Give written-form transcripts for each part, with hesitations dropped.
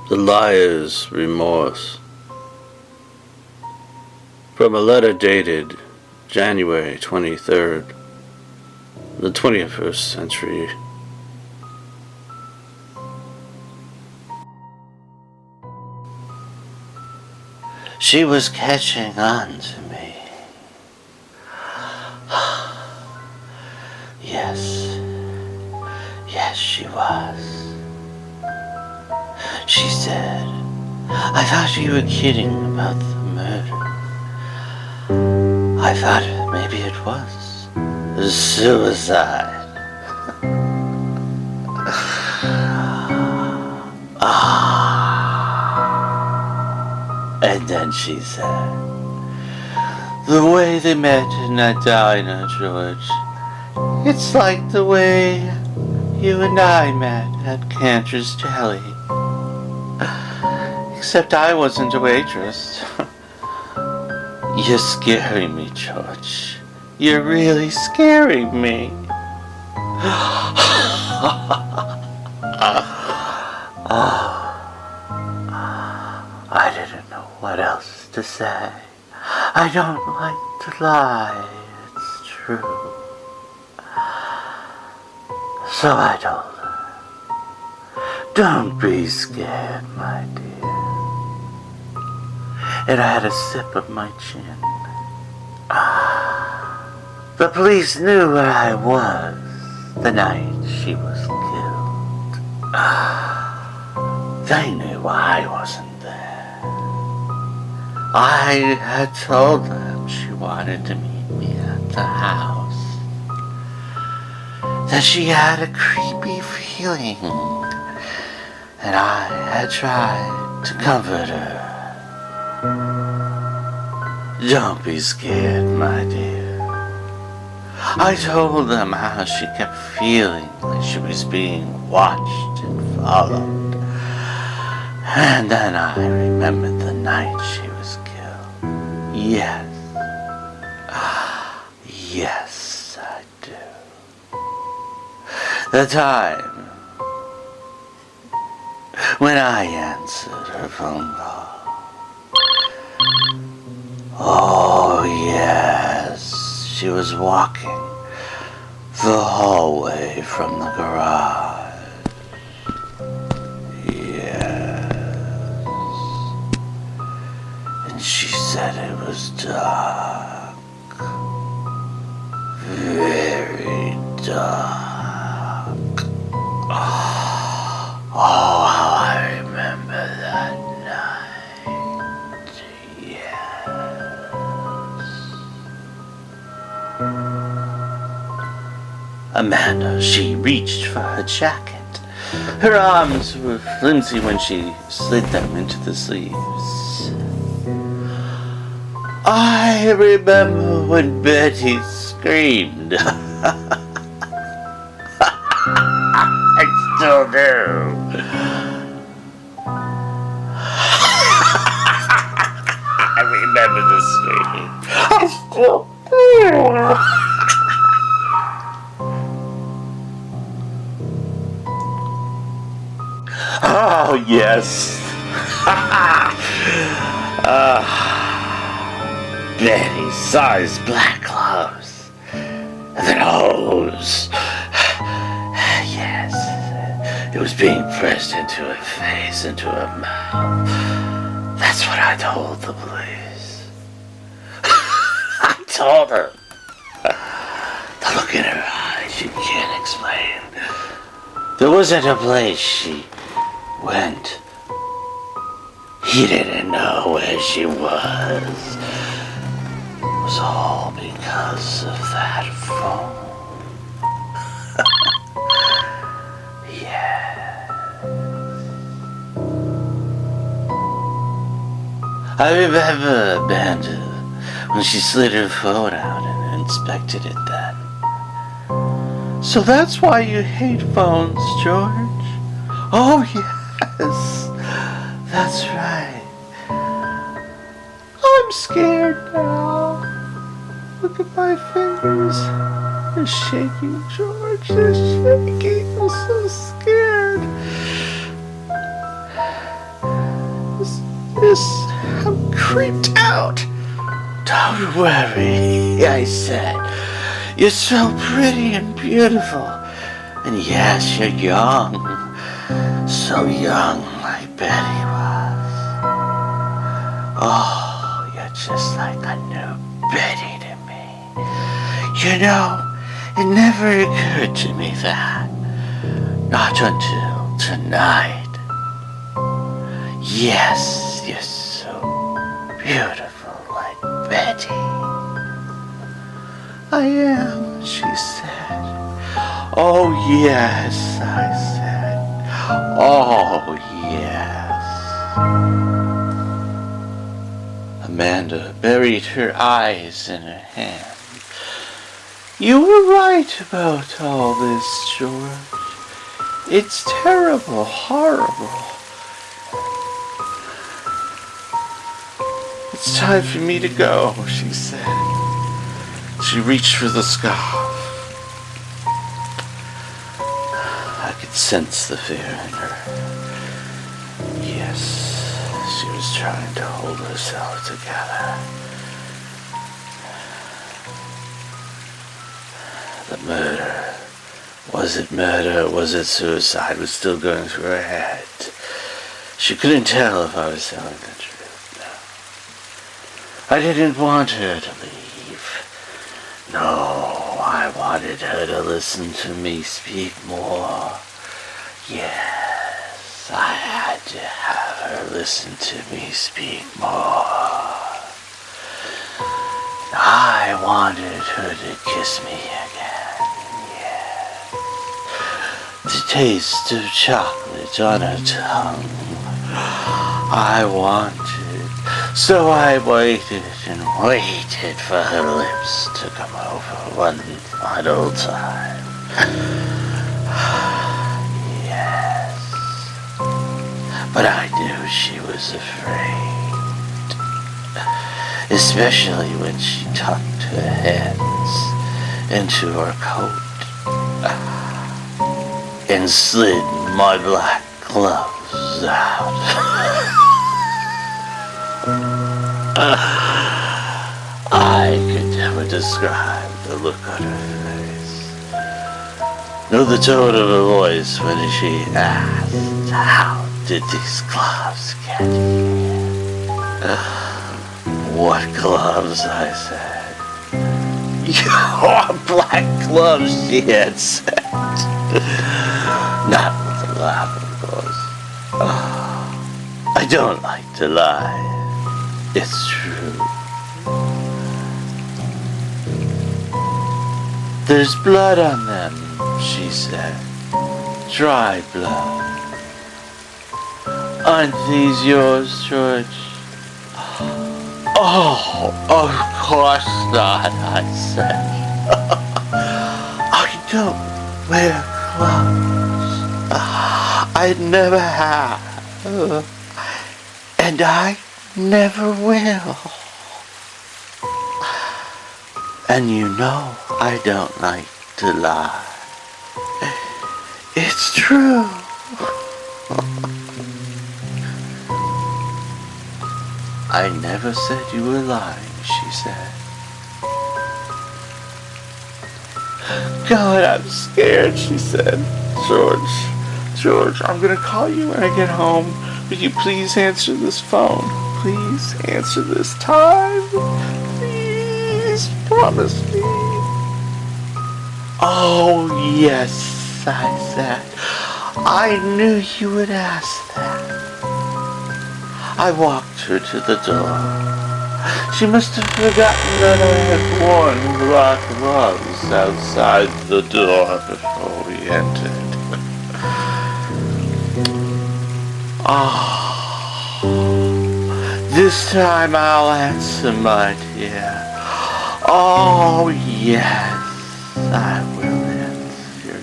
The Liar's Remorse. From a letter dated January 23rd, the 21st century. She was catching on to me. Yes, she was. She said, "I thought you were kidding about the murder. I thought maybe it was suicide." And then she said, "The way they met in that diner, George, it's like the way you and I met at Cantor's Deli. Except I wasn't a waitress." "You're scaring me, George. You're really scaring me." I didn't know what else to say. I don't like to lie, it's true. So I told her, "Don't be scared, my dear." And I had a sip of my gin. The police knew where I was the night she was killed. They knew I wasn't there. I had told them she wanted to meet me at the house, that she had a creepy feeling, and I had tried to comfort her. "Don't be scared, my dear." I told them how she kept feeling like she was being watched and followed. And then I remembered the night she was killed. Yes, I do. The time when I answered her phone call. Oh, yes, she was walking the hallway from the garage. Yes. And she said it was dark. Very dark. Oh, how I remember that night. Yes. Amanda, she reached for her jacket. Her arms were flimsy when she slid them into the sleeves. I remember when Betty screamed. I still do. I remember the screaming. I still do. Oh, yes. Betty's size black gloves. And then hose. Yes. It was being pressed into her face, into her mouth. That's what I told the police. I told her. The look in her eyes, you can't explain. There wasn't a place she went. He didn't know where she was. It was all because of that phone. Yeah. I remember Amanda when she slid her phone out and inspected it then. "So that's why you hate phones, George?" "Oh, yes, that's right. I'm scared now. Look at my fingers. They're shaking, George. They're shaking. I'm so scared." I'm creeped out. Don't worry, I said. You're so pretty and beautiful. And yes, you're young. So young like Betty was. Oh, you're just like a new Betty to me. You know, it never occurred to me that. Not until tonight. Yes, you're so beautiful like Betty. I am, she said. Oh, yes, I said. Oh, yes. Amanda buried her eyes in her hand. You were right about all this, George. It's terrible, horrible. It's time for me to go, she said. She reached for the scarf. I could sense the fear in her. Yes, she was trying to hold herself together. The murder. Was it murder or was it suicide was still going through her head. She couldn't tell if I was telling the truth. No. I didn't want her to leave. No, I wanted her to listen to me speak more. Yes, I had to have her listen to me speak more. I wanted her to kiss me again, yes. The taste of chocolate on her tongue. I wanted, so I waited and waited for her lips to come over one final time. Yes, but I knew she was afraid. Especially when she tucked her hands into her coat and slid my black gloves out. I could never describe the look on her face, nor the tone of her voice when she asked, how did these gloves get here? What gloves, I said. Your black gloves, she had said. Not with a laugh, of course. I don't like to lie. It's true. There's blood on them, she said. Dry blood. Aren't these yours, George? Oh, of course not, I said. I don't wear gloves. I never have. And I never will. And you know I don't like to lie. It's true. I never said you were lying, she said. God, I'm scared, she said. George, I'm gonna call you when I get home. Will you please answer this phone? Please answer this time. Please promise me. Oh, yes, I said. I knew you would ask that. I walked her to the door. She must have forgotten that I had worn black gloves outside the door before we entered. This time I'll answer, my dear. Oh, yes, I will answer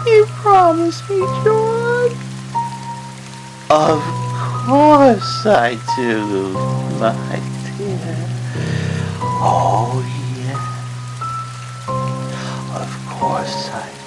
you. You promise me, George? Of course I do, my dear. Oh, yes. Of course I do.